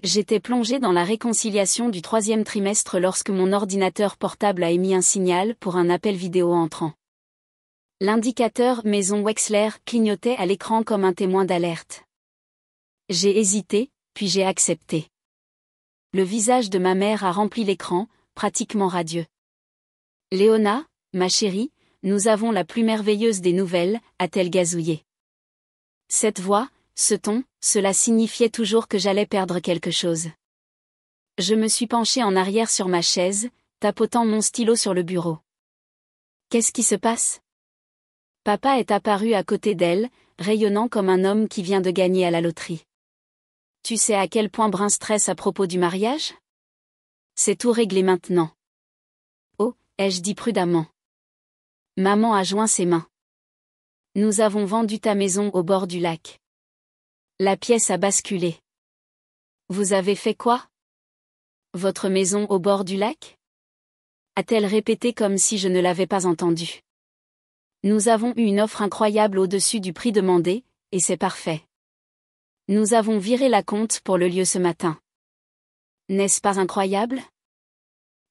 J'étais plongée dans la réconciliation du 3e trimestre lorsque mon ordinateur portable a émis un signal pour un appel vidéo entrant. L'indicateur Maison Wexler clignotait à l'écran comme un témoin d'alerte. J'ai hésité, puis j'ai accepté. Le visage de ma mère a rempli l'écran, pratiquement radieux. « Léona, ma chérie, nous avons la plus merveilleuse des nouvelles », a-t-elle gazouillé. Cette voix, ce ton, cela signifiait toujours que j'allais perdre quelque chose. Je me suis penchée en arrière sur ma chaise, tapotant mon stylo sur le bureau. Qu'est-ce qui se passe ? Papa est apparu à côté d'elle, rayonnant comme un homme qui vient de gagner à la loterie. Tu sais à quel point Brun stresse à propos du mariage ? C'est tout réglé maintenant. Oh, ai-je dit prudemment. Maman a joint ses mains. Nous avons vendu ta maison au bord du lac. La pièce a basculé. Vous avez fait quoi ? Votre maison au bord du lac ? A-t-elle répété comme si je ne l'avais pas entendu. Nous avons eu une offre incroyable au-dessus du prix demandé, et c'est parfait. Nous avons viré la compte pour le lieu ce matin. N'est-ce pas incroyable ?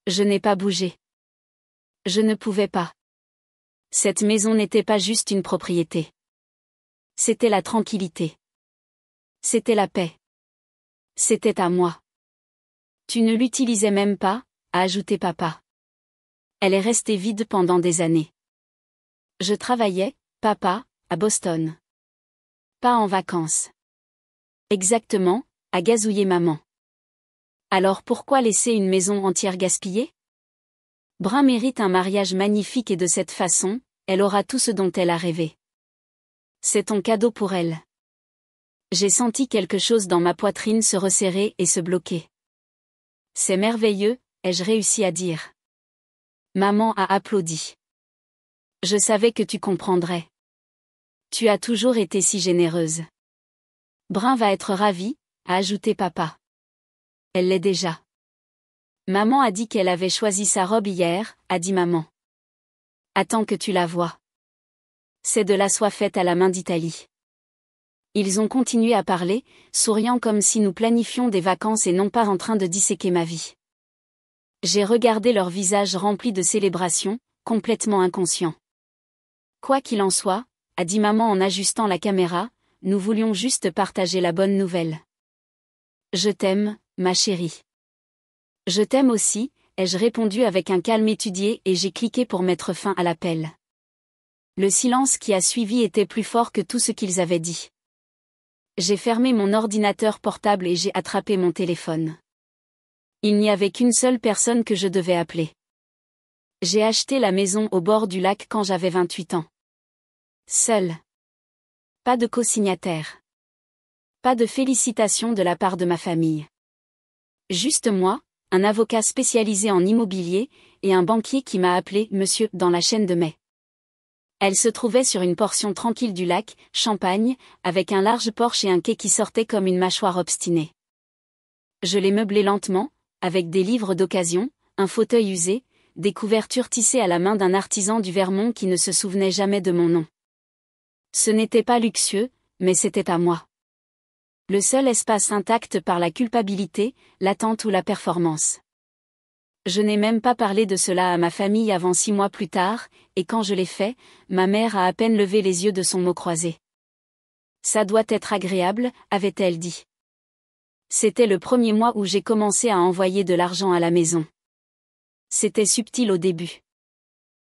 Je n'ai pas bougé. Je ne pouvais pas. Cette maison n'était pas juste une propriété. C'était la tranquillité. C'était la paix. C'était à moi. Tu ne l'utilisais même pas, a ajouté papa. Elle est restée vide pendant des années. Je travaillais, papa, à Boston. Pas en vacances. Exactement, a gazouillé maman. Alors pourquoi laisser une maison entière gaspillée ? Brun mérite un mariage magnifique et de cette façon, elle aura tout ce dont elle a rêvé. C'est ton cadeau pour elle. J'ai senti quelque chose dans ma poitrine se resserrer et se bloquer. C'est merveilleux, ai-je réussi à dire. Maman a applaudi. Je savais que tu comprendrais. Tu as toujours été si généreuse. Brun va être ravi, a ajouté papa. Elle l'est déjà. Maman a dit qu'elle avait choisi sa robe hier, a dit maman. Attends que tu la vois. C'est de la soie faite à la main d'Italie. Ils ont continué à parler, souriant comme si nous planifions des vacances et non pas en train de disséquer ma vie. J'ai regardé leur visage rempli de célébration, complètement inconscient. Quoi qu'il en soit, a dit maman en ajustant la caméra, nous voulions juste partager la bonne nouvelle. Je t'aime, ma chérie. Je t'aime aussi, ai-je répondu avec un calme étudié et j'ai cliqué pour mettre fin à l'appel. Le silence qui a suivi était plus fort que tout ce qu'ils avaient dit. J'ai fermé mon ordinateur portable et j'ai attrapé mon téléphone. Il n'y avait qu'une seule personne que je devais appeler. J'ai acheté la maison au bord du lac quand j'avais 28 ans. Seule. Pas de co-signataire. Pas de félicitations de la part de ma famille. Juste moi, un avocat spécialisé en immobilier, et un banquier qui m'a appelé « Monsieur » dans la chaîne de mai. Elle se trouvait sur une portion tranquille du lac, Champagne, avec un large porche et un quai qui sortait comme une mâchoire obstinée. Je l'ai meublée lentement, avec des livres d'occasion, un fauteuil usé, des couvertures tissées à la main d'un artisan du Vermont qui ne se souvenait jamais de mon nom. Ce n'était pas luxueux, mais c'était à moi. Le seul espace intact par la culpabilité, l'attente ou la performance. Je n'ai même pas parlé de cela à ma famille avant 6 mois plus tard, et quand je l'ai fait, ma mère a à peine levé les yeux de son mot croisé. Ça doit être agréable, avait-elle dit. C'était le premier mois où j'ai commencé à envoyer de l'argent à la maison. C'était subtil au début.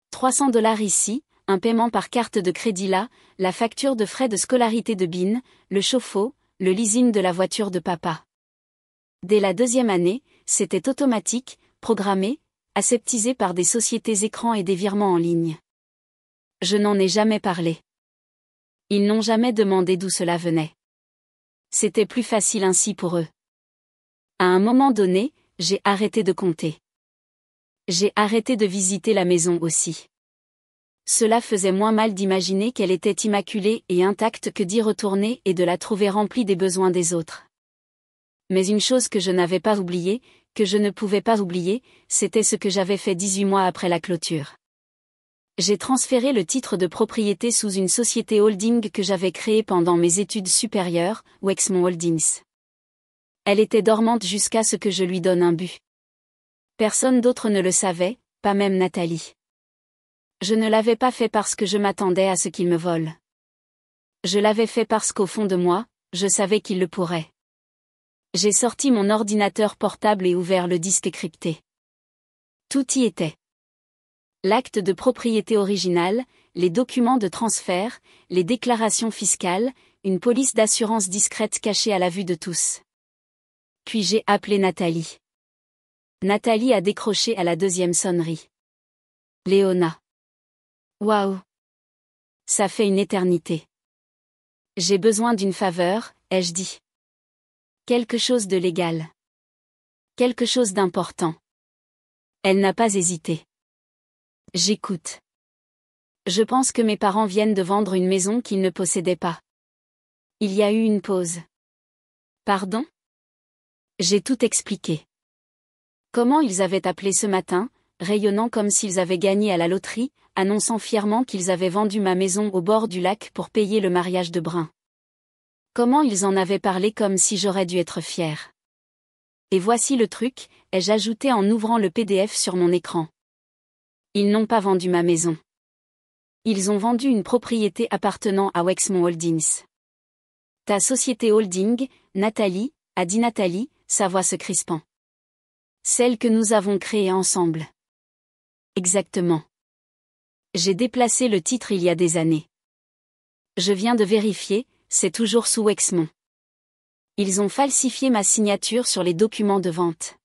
300 $ ici, un paiement par carte de crédit là, la facture de frais de scolarité de Bin, le chauffe-eau, le leasing de la voiture de papa. Dès la 2e année, c'était automatique, programmé, aseptisé par des sociétés écrans et des virements en ligne. Je n'en ai jamais parlé. Ils n'ont jamais demandé d'où cela venait. C'était plus facile ainsi pour eux. À un moment donné, j'ai arrêté de compter. J'ai arrêté de visiter la maison aussi. Cela faisait moins mal d'imaginer qu'elle était immaculée et intacte que d'y retourner et de la trouver remplie des besoins des autres. Mais une chose que je n'avais pas oubliée, que je ne pouvais pas oublier, c'était ce que j'avais fait 18 mois après la clôture. J'ai transféré le titre de propriété sous une société holding que j'avais créée pendant mes études supérieures, Wexmont Holdings. Elle était dormante jusqu'à ce que je lui donne un but. Personne d'autre ne le savait, pas même Nathalie. Je ne l'avais pas fait parce que je m'attendais à ce qu'il me vole. Je l'avais fait parce qu'au fond de moi, je savais qu'il le pourrait. J'ai sorti mon ordinateur portable et ouvert le disque crypté. Tout y était. L'acte de propriété originale, les documents de transfert, les déclarations fiscales, une police d'assurance discrète cachée à la vue de tous. Puis j'ai appelé Nathalie. Nathalie a décroché à la deuxième sonnerie. Léona. Waouh! Ça fait une éternité. J'ai besoin d'une faveur, ai-je dit. Quelque chose de légal. Quelque chose d'important. Elle n'a pas hésité. J'écoute. Je pense que mes parents viennent de vendre une maison qu'ils ne possédaient pas. Il y a eu une pause. Pardon? J'ai tout expliqué. Comment ils avaient appelé ce matin, rayonnant comme s'ils avaient gagné à la loterie, annonçant fièrement qu'ils avaient vendu ma maison au bord du lac pour payer le mariage de Brun. Comment ils en avaient parlé comme si j'aurais dû être fière. Et voici le truc, ai-je ajouté en ouvrant le PDF sur mon écran. Ils n'ont pas vendu ma maison. Ils ont vendu une propriété appartenant à Wexmont Holdings. Ta société holding, Nathalie, a dit Nathalie, sa voix se crispant. Celle que nous avons créée ensemble. Exactement. J'ai déplacé le titre il y a des années. Je viens de vérifier, c'est toujours sous Wexmont. Ils ont falsifié ma signature sur les documents de vente.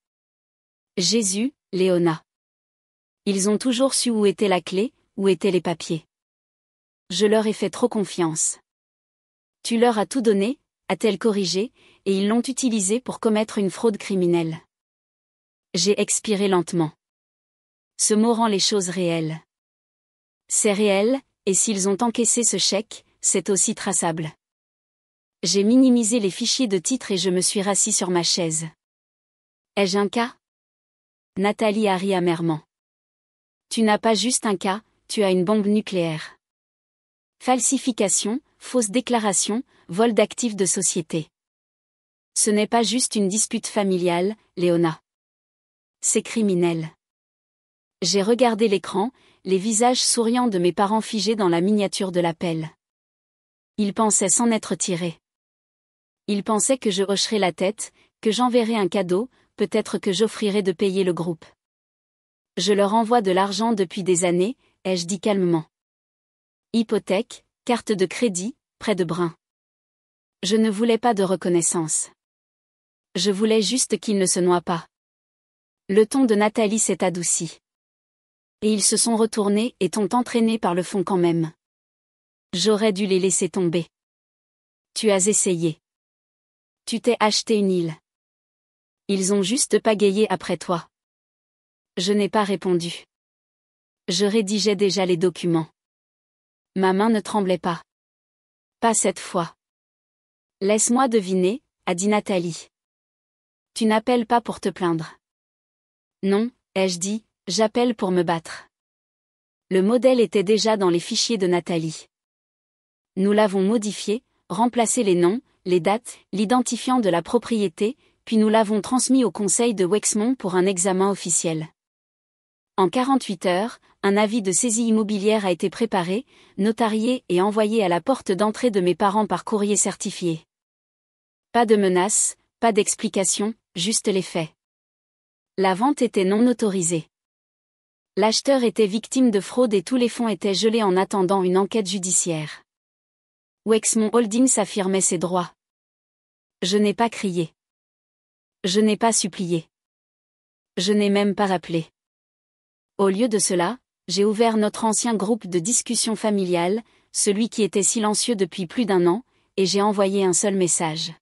Jésus, Léona. Ils ont toujours su où était la clé, où étaient les papiers. Je leur ai fait trop confiance. Tu leur as tout donné, a-t-elle corrigé, et ils l'ont utilisé pour commettre une fraude criminelle. J'ai expiré lentement. Ce mot rend les choses réelles. C'est réel, et s'ils ont encaissé ce chèque, c'est aussi traçable. J'ai minimisé les fichiers de titre et je me suis rassis sur ma chaise. Ai-je un cas? Nathalie a ri amèrement. Tu n'as pas juste un cas, tu as une bombe nucléaire. Falsification, fausse déclaration, vol d'actifs de société. Ce n'est pas juste une dispute familiale, Léona. C'est criminel. J'ai regardé l'écran, les visages souriants de mes parents figés dans la miniature de l'appel. Ils pensaient s'en être tirés. Ils pensaient que je hocherais la tête, que j'enverrais un cadeau, peut-être que j'offrirais de payer le groupe. Je leur envoie de l'argent depuis des années, ai-je dit calmement. Hypothèque, carte de crédit, prêt de Brun. Je ne voulais pas de reconnaissance. Je voulais juste qu'ils ne se noient pas. Le ton de Nathalie s'est adouci. Et ils se sont retournés et t'ont entraîné par le fond quand même. J'aurais dû les laisser tomber. Tu as essayé. Tu t'es acheté une île. Ils ont juste pagayé après toi. Je n'ai pas répondu. Je rédigeais déjà les documents. Ma main ne tremblait pas. Pas cette fois. Laisse-moi deviner, a dit Nathalie. Tu n'appelles pas pour te plaindre. Non, ai-je dit, j'appelle pour me battre. Le modèle était déjà dans les fichiers de Nathalie. Nous l'avons modifié, remplacé les noms, les dates, l'identifiant de la propriété, puis nous l'avons transmis au conseil de Wexmont pour un examen officiel. En 48 heures, un avis de saisie immobilière a été préparé, notarié et envoyé à la porte d'entrée de mes parents par courrier certifié. Pas de menaces, pas d'explications, juste les faits. La vente était non autorisée. L'acheteur était victime de fraude et tous les fonds étaient gelés en attendant une enquête judiciaire. Wexmont Holdings affirmait ses droits. Je n'ai pas crié. Je n'ai pas supplié. Je n'ai même pas rappelé. Au lieu de cela, j'ai ouvert notre ancien groupe de discussion familiale, celui qui était silencieux depuis plus d'1 an, et j'ai envoyé un seul message.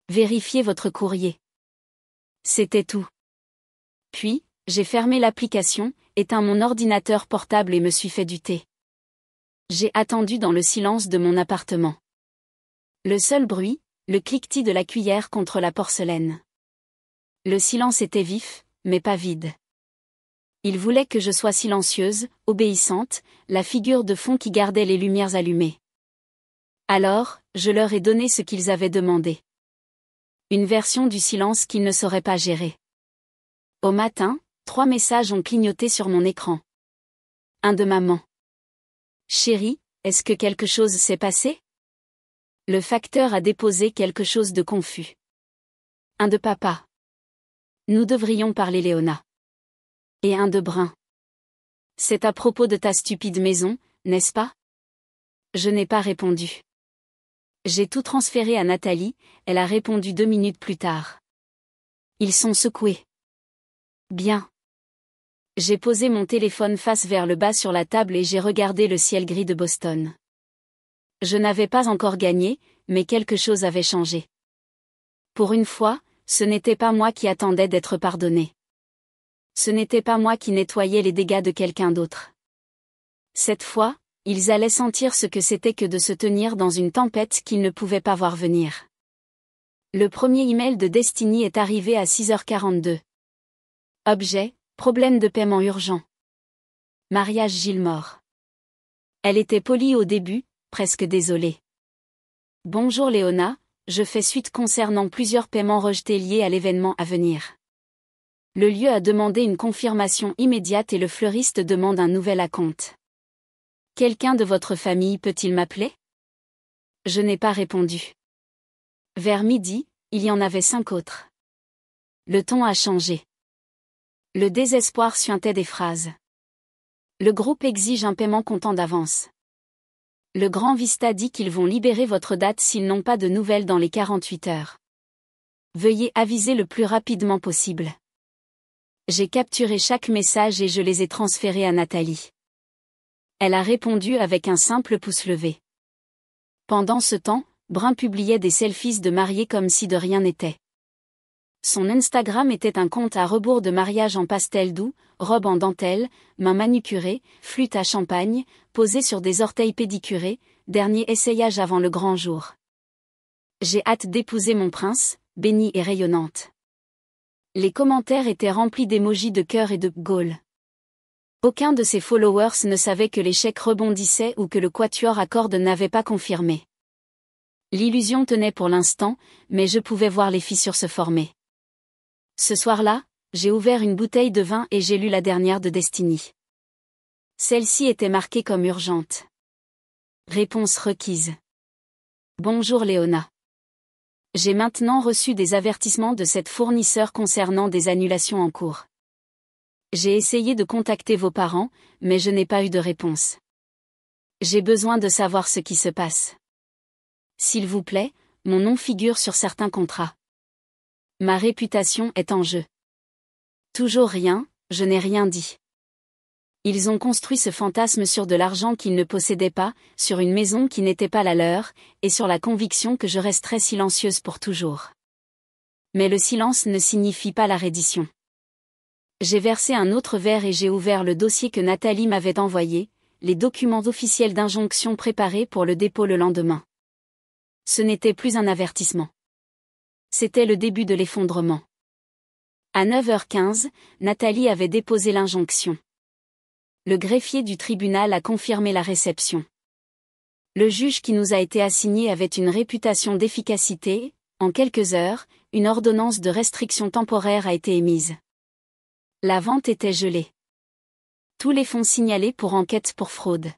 Vérifiez votre courrier. C'était tout. Puis, j'ai fermé l'application, éteint mon ordinateur portable et me suis fait du thé. J'ai attendu dans le silence de mon appartement. Le seul bruit, le cliquetis de la cuillère contre la porcelaine. Le silence était vif, mais pas vide. Ils voulaient que je sois silencieuse, obéissante, la figure de fond qui gardait les lumières allumées. Alors, je leur ai donné ce qu'ils avaient demandé. Une version du silence qu'il ne saurait pas gérer. Au matin, 3 messages ont clignoté sur mon écran. Un de maman. Chérie, est-ce que quelque chose s'est passé? Le facteur a déposé quelque chose de confus. Un de papa. Nous devrions parler, Léona. Et un de Brun. C'est à propos de ta stupide maison, n'est-ce pas? Je n'ai pas répondu. J'ai tout transféré à Nathalie, elle a répondu 2 minutes plus tard. Ils sont secoués. Bien. J'ai posé mon téléphone face vers le bas sur la table et j'ai regardé le ciel gris de Boston. Je n'avais pas encore gagné, mais quelque chose avait changé. Pour une fois, ce n'était pas moi qui attendais d'être pardonné. Ce n'était pas moi qui nettoyais les dégâts de quelqu'un d'autre. Cette fois, ils allaient sentir ce que c'était que de se tenir dans une tempête qu'ils ne pouvaient pas voir venir. Le premier email de Destiny est arrivé à 6h42. Objet, problème de paiement urgent. Mariage Gilmore. Elle était polie au début, presque désolée. Bonjour Léona, je fais suite concernant plusieurs paiements rejetés liés à l'événement à venir. Le lieu a demandé une confirmation immédiate et le fleuriste demande un nouvel acompte. Quelqu'un de votre famille peut-il m'appeler? Je n'ai pas répondu. Vers midi, il y en avait 5 autres. Le ton a changé. Le désespoir suintait des phrases. Le groupe exige un paiement comptant d'avance. Le Grand Vista dit qu'ils vont libérer votre date s'ils n'ont pas de nouvelles dans les 48 heures. Veuillez aviser le plus rapidement possible. J'ai capturé chaque message et je les ai transférés à Nathalie. Elle a répondu avec un simple pouce levé. Pendant ce temps, Brun publiait des selfies de mariés comme si de rien n'était. Son Instagram était un compte à rebours de mariage en pastel doux, robe en dentelle, mains manucurées, flûte à champagne, posée sur des orteils pédicurés, dernier essayage avant le grand jour. J'ai hâte d'épouser mon prince, bénie et rayonnante. Les commentaires étaient remplis d'émojis de cœur et de Gaulle. Aucun de ses followers ne savait que l'échec rebondissait ou que le quatuor à cordes n'avait pas confirmé. L'illusion tenait pour l'instant, mais je pouvais voir les fissures se former. Ce soir-là, j'ai ouvert une bouteille de vin et j'ai lu la dernière de Destiny. Celle-ci était marquée comme urgente. Réponse requise. Bonjour Léona. J'ai maintenant reçu des avertissements de cette fournisseur concernant des annulations en cours. J'ai essayé de contacter vos parents, mais je n'ai pas eu de réponse. J'ai besoin de savoir ce qui se passe. S'il vous plaît, mon nom figure sur certains contrats. Ma réputation est en jeu. Toujours rien, je n'ai rien dit. Ils ont construit ce fantasme sur de l'argent qu'ils ne possédaient pas, sur une maison qui n'était pas la leur, et sur la conviction que je resterais silencieuse pour toujours. Mais le silence ne signifie pas la reddition. J'ai versé un autre verre et j'ai ouvert le dossier que Nathalie m'avait envoyé, les documents officiels d'injonction préparés pour le dépôt le lendemain. Ce n'était plus un avertissement. C'était le début de l'effondrement. À 9h15, Nathalie avait déposé l'injonction. Le greffier du tribunal a confirmé la réception. Le juge qui nous a été assigné avait une réputation d'efficacité. En quelques heures, une ordonnance de restriction temporaire a été émise. La vente était gelée. Tous les fonds signalés pour enquête pour fraude.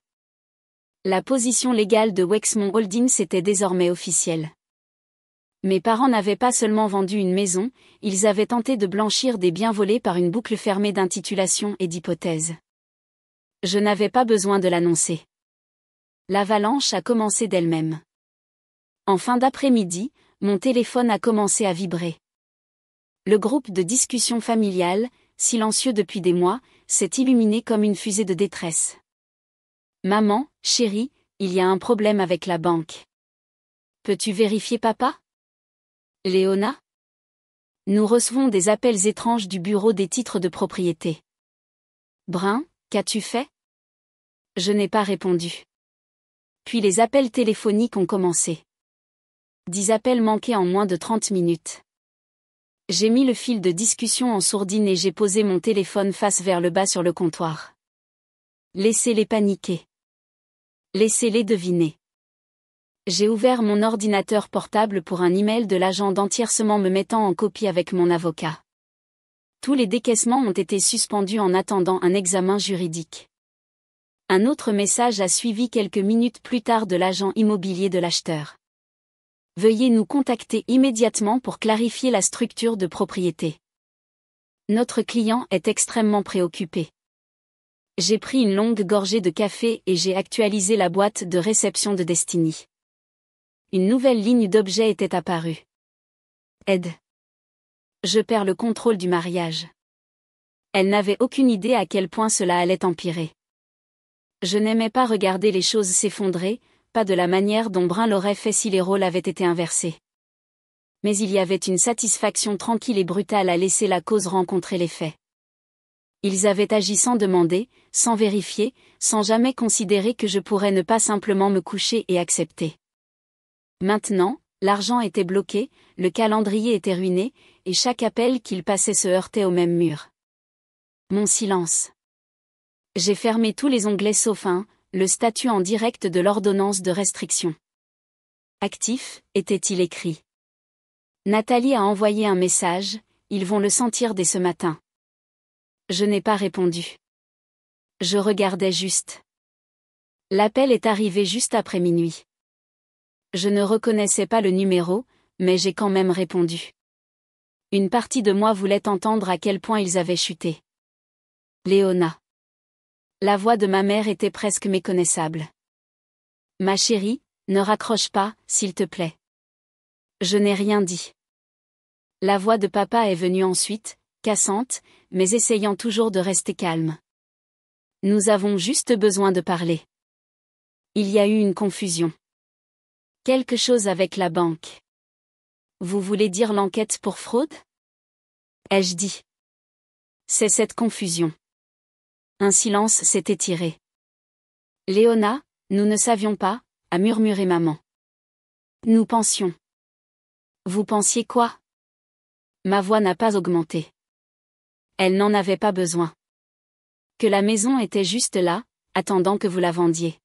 La position légale de Wexmont Holdings était désormais officielle. Mes parents n'avaient pas seulement vendu une maison, ils avaient tenté de blanchir des biens volés par une boucle fermée d'intitulations et d'hypothèses. Je n'avais pas besoin de l'annoncer. L'avalanche a commencé d'elle-même. En fin d'après-midi, mon téléphone a commencé à vibrer. Le groupe de discussion familiale, silencieux depuis des mois, s'est illuminé comme une fusée de détresse. Maman, chérie, il y a un problème avec la banque. Peux-tu vérifier papa? Léona? Nous recevons des appels étranges du bureau des titres de propriété. Brun, qu'as-tu fait? Je n'ai pas répondu. Puis les appels téléphoniques ont commencé. 10 appels manqués en moins de 30 minutes. J'ai mis le fil de discussion en sourdine et j'ai posé mon téléphone face vers le bas sur le comptoir. Laissez-les paniquer. Laissez-les deviner. J'ai ouvert mon ordinateur portable pour un email de l'agent d'entiercement me mettant en copie avec mon avocat. Tous les décaissements ont été suspendus en attendant un examen juridique. Un autre message a suivi quelques minutes plus tard de l'agent immobilier de l'acheteur. Veuillez nous contacter immédiatement pour clarifier la structure de propriété. Notre client est extrêmement préoccupé. J'ai pris une longue gorgée de café et j'ai actualisé la boîte de réception de Destiny. Une nouvelle ligne d'objets était apparue. Aide. Je perds le contrôle du mariage. Elle n'avait aucune idée à quel point cela allait empirer. Je n'aimais pas regarder les choses s'effondrer, pas de la manière dont Brun l'aurait fait si les rôles avaient été inversés. Mais il y avait une satisfaction tranquille et brutale à laisser la cause rencontrer les faits. Ils avaient agi sans demander, sans vérifier, sans jamais considérer que je pourrais ne pas simplement me coucher et accepter. Maintenant, l'argent était bloqué, le calendrier était ruiné, et chaque appel qu'il passait se heurtait au même mur. Mon silence. J'ai fermé tous les onglets sauf un, le statut en direct de l'ordonnance de restriction. Actif, était-il écrit. Nathalie a envoyé un message, ils vont le sentir dès ce matin. Je n'ai pas répondu. Je regardais juste. L'appel est arrivé juste après minuit. Je ne reconnaissais pas le numéro, mais j'ai quand même répondu. Une partie de moi voulait entendre à quel point ils avaient chuté. Léona. La voix de ma mère était presque méconnaissable. Ma chérie, ne raccroche pas, s'il te plaît. Je n'ai rien dit. La voix de papa est venue ensuite, cassante, mais essayant toujours de rester calme. Nous avons juste besoin de parler. Il y a eu une confusion. Quelque chose avec la banque. Vous voulez dire l'enquête pour fraude? Ai-je dit. C'est cette confusion. Un silence s'est étiré. Léona, nous ne savions pas, a murmuré maman. Nous pensions. Vous pensiez quoi? Ma voix n'a pas augmenté. Elle n'en avait pas besoin. Que la maison était juste là, attendant que vous la vendiez.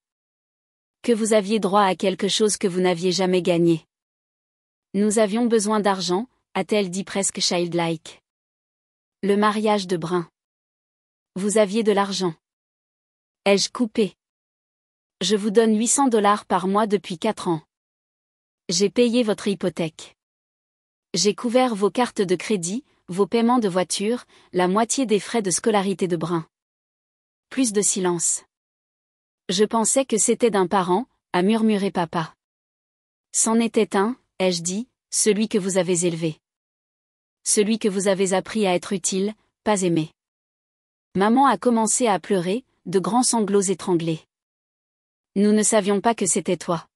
Que vous aviez droit à quelque chose que vous n'aviez jamais gagné. Nous avions besoin d'argent, a-t-elle dit presque childlike. Le mariage de Brun. Vous aviez de l'argent. Ai-je coupé? Je vous donne $800 par mois depuis 4 ans. J'ai payé votre hypothèque. J'ai couvert vos cartes de crédit, vos paiements de voiture, la moitié des frais de scolarité de Brun. Plus de silence. Je pensais que c'était d'un parent, a murmuré papa. C'en était un, ai-je dit, celui que vous avez élevé. Celui que vous avez appris à être utile, pas aimé. Maman a commencé à pleurer, de grands sanglots étranglés. Nous ne savions pas que c'était toi.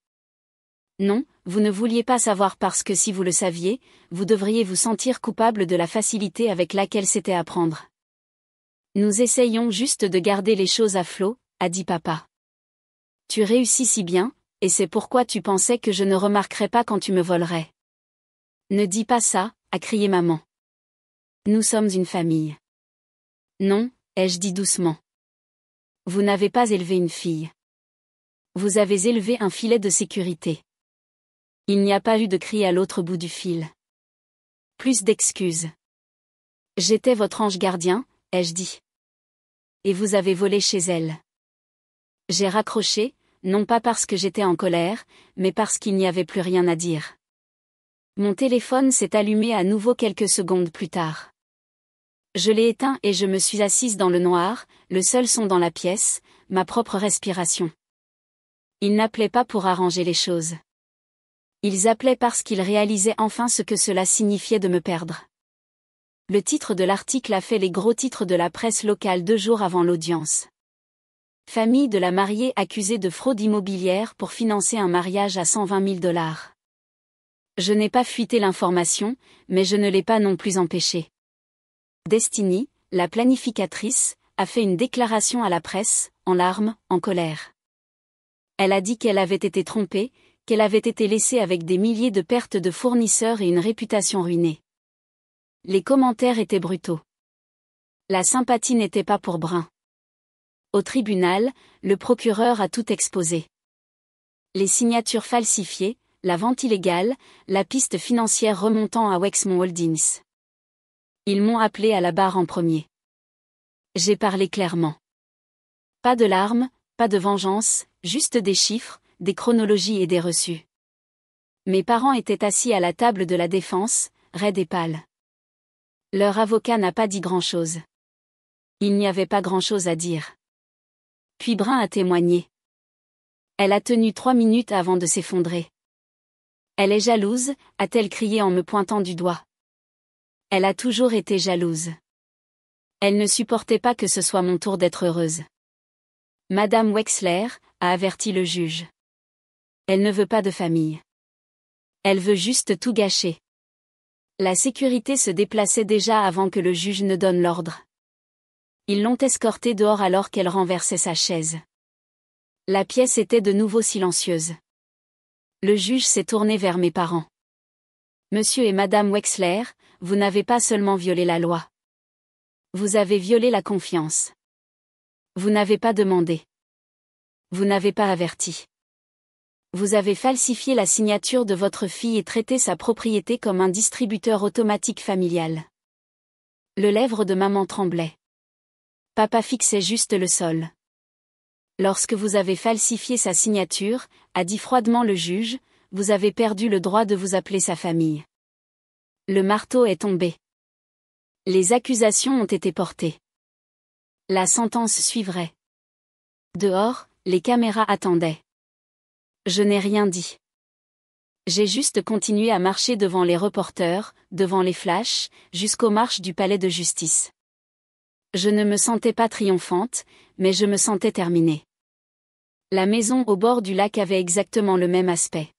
Non, vous ne vouliez pas savoir parce que si vous le saviez, vous devriez vous sentir coupable de la facilité avec laquelle c'était à prendre. Nous essayons juste de garder les choses à flot, a dit papa. Tu réussis si bien, et c'est pourquoi tu pensais que je ne remarquerais pas quand tu me volerais. Ne dis pas ça, a crié maman. Nous sommes une famille. Non, ai-je dit doucement. Vous n'avez pas élevé une fille. Vous avez élevé un filet de sécurité. Il n'y a pas eu de cri à l'autre bout du fil. Plus d'excuses. J'étais votre ange gardien, ai-je dit. Et vous avez volé chez elle. J'ai raccroché, non pas parce que j'étais en colère, mais parce qu'il n'y avait plus rien à dire. Mon téléphone s'est allumé à nouveau quelques secondes plus tard. Je l'ai éteint et je me suis assise dans le noir, le seul son dans la pièce, ma propre respiration. Ils n'appelaient pas pour arranger les choses. Ils appelaient parce qu'ils réalisaient enfin ce que cela signifiait de me perdre. Le titre de l'article a fait les gros titres de la presse locale 2 jours avant l'audience. Famille de la mariée accusée de fraude immobilière pour financer un mariage à $120 000. Je n'ai pas fuité l'information, mais je ne l'ai pas non plus empêchée. Destiny, la planificatrice, a fait une déclaration à la presse, en larmes, en colère. Elle a dit qu'elle avait été trompée, qu'elle avait été laissée avec des milliers de pertes de fournisseurs et une réputation ruinée. Les commentaires étaient brutaux. La sympathie n'était pas pour Brun. Au tribunal, le procureur a tout exposé. Les signatures falsifiées, la vente illégale, la piste financière remontant à Wexmont Holdings. Ils m'ont appelé à la barre en premier. J'ai parlé clairement. Pas de larmes, pas de vengeance, juste des chiffres, des chronologies et des reçus. Mes parents étaient assis à la table de la défense, raides et pâles. Leur avocat n'a pas dit grand-chose. Il n'y avait pas grand-chose à dire. Puis Brun a témoigné. Elle a tenu 3 minutes avant de s'effondrer. Elle est jalouse, a-t-elle crié en me pointant du doigt. Elle a toujours été jalouse. Elle ne supportait pas que ce soit mon tour d'être heureuse. Madame Wexler, a averti le juge. Elle ne veut pas de famille. Elle veut juste tout gâcher. La sécurité se déplaçait déjà avant que le juge ne donne l'ordre. Ils l'ont escortée dehors alors qu'elle renversait sa chaise. La pièce était de nouveau silencieuse. Le juge s'est tourné vers mes parents. Monsieur et Madame Wexler, vous n'avez pas seulement violé la loi. Vous avez violé la confiance. Vous n'avez pas demandé. Vous n'avez pas averti. Vous avez falsifié la signature de votre fille et traité sa propriété comme un distributeur automatique familial. Le lèvre de maman tremblait. Papa fixait juste le sol. Lorsque vous avez falsifié sa signature, a dit froidement le juge, vous avez perdu le droit de vous appeler sa famille. Le marteau est tombé. Les accusations ont été portées. La sentence suivrait. Dehors, les caméras attendaient. Je n'ai rien dit. J'ai juste continué à marcher devant les reporters, devant les flashs, jusqu'aux marches du palais de justice. Je ne me sentais pas triomphante, mais je me sentais terminée. La maison au bord du lac avait exactement le même aspect.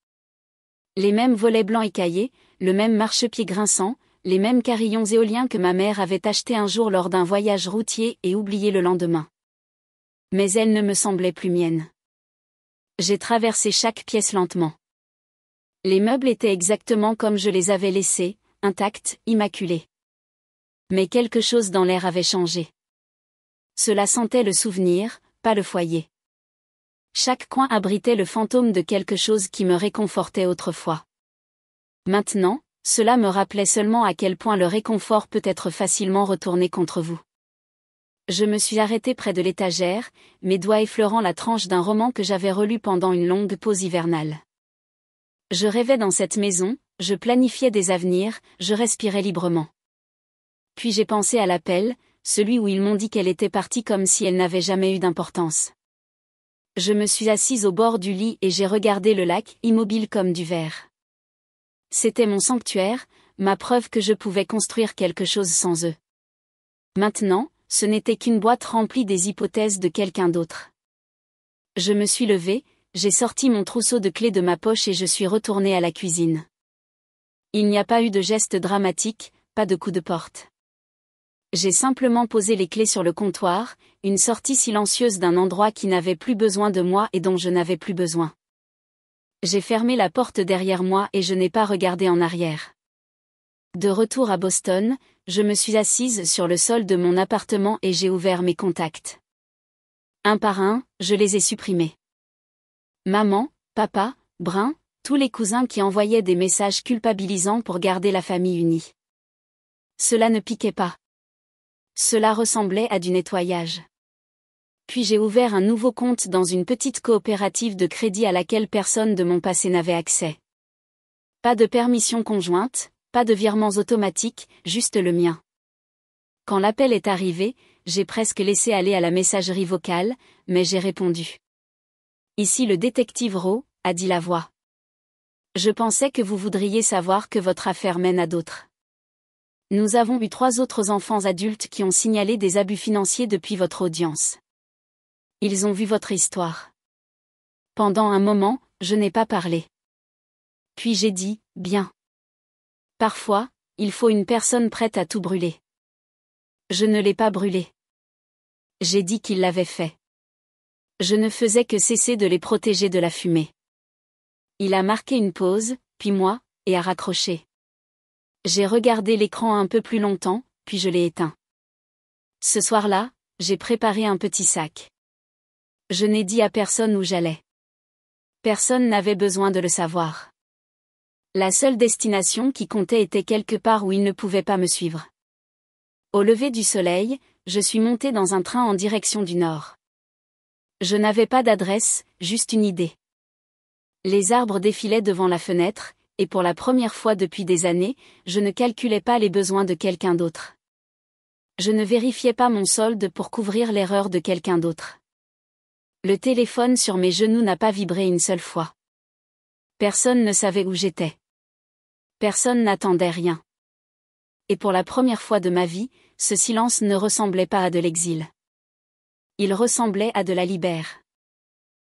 Les mêmes volets blancs écaillés, le même marchepied grinçant, les mêmes carillons éoliens que ma mère avait achetés un jour lors d'un voyage routier et oubliés le lendemain. Mais elles ne me semblaient plus miennes. J'ai traversé chaque pièce lentement. Les meubles étaient exactement comme je les avais laissés, intacts, immaculés. Mais quelque chose dans l'air avait changé. Cela sentait le souvenir, pas le foyer. Chaque coin abritait le fantôme de quelque chose qui me réconfortait autrefois. Maintenant, cela me rappelait seulement à quel point le réconfort peut être facilement retourné contre vous. Je me suis arrêtée près de l'étagère, mes doigts effleurant la tranche d'un roman que j'avais relu pendant une longue pause hivernale. Je rêvais dans cette maison, je planifiais des avenirs, je respirais librement. Puis j'ai pensé à l'appel, celui où ils m'ont dit qu'elle était partie comme si elle n'avait jamais eu d'importance. Je me suis assise au bord du lit et j'ai regardé le lac, immobile comme du verre. C'était mon sanctuaire, ma preuve que je pouvais construire quelque chose sans eux. Maintenant, ce n'était qu'une boîte remplie des hypothèses de quelqu'un d'autre. Je me suis levée, j'ai sorti mon trousseau de clés de ma poche et je suis retournée à la cuisine. Il n'y a pas eu de geste dramatique, pas de coup de porte. J'ai simplement posé les clés sur le comptoir, une sortie silencieuse d'un endroit qui n'avait plus besoin de moi et dont je n'avais plus besoin. J'ai fermé la porte derrière moi et je n'ai pas regardé en arrière. De retour à Boston, je me suis assise sur le sol de mon appartement et j'ai ouvert mes contacts. Un par un, je les ai supprimés. Maman, papa, Brun, tous les cousins qui envoyaient des messages culpabilisants pour garder la famille unie. Cela ne piquait pas. Cela ressemblait à du nettoyage. Puis j'ai ouvert un nouveau compte dans une petite coopérative de crédit à laquelle personne de mon passé n'avait accès. Pas de permission conjointe, pas de virements automatiques, juste le mien. Quand l'appel est arrivé, j'ai presque laissé aller à la messagerie vocale, mais j'ai répondu. Ici le détective Rowe, a dit la voix. Je pensais que vous voudriez savoir que votre affaire mène à d'autres. Nous avons eu 3 autres enfants adultes qui ont signalé des abus financiers depuis votre audience. Ils ont vu votre histoire. Pendant un moment, je n'ai pas parlé. Puis j'ai dit, bien. Parfois, il faut une personne prête à tout brûler. Je ne l'ai pas brûlé. J'ai dit qu'il l'avait fait. Je ne faisais que cesser de les protéger de la fumée. Il a marqué une pause, puis moi, et a raccroché. J'ai regardé l'écran un peu plus longtemps, puis je l'ai éteint. Ce soir-là, j'ai préparé un petit sac. Je n'ai dit à personne où j'allais. Personne n'avait besoin de le savoir. La seule destination qui comptait était quelque part où il ne pouvait pas me suivre. Au lever du soleil, je suis monté dans un train en direction du nord. Je n'avais pas d'adresse, juste une idée. Les arbres défilaient devant la fenêtre, et pour la première fois depuis des années, je ne calculais pas les besoins de quelqu'un d'autre. Je ne vérifiais pas mon solde pour couvrir l'erreur de quelqu'un d'autre. Le téléphone sur mes genoux n'a pas vibré une seule fois. Personne ne savait où j'étais. Personne n'attendait rien. Et pour la première fois de ma vie, ce silence ne ressemblait pas à de l'exil. Il ressemblait à de la libère.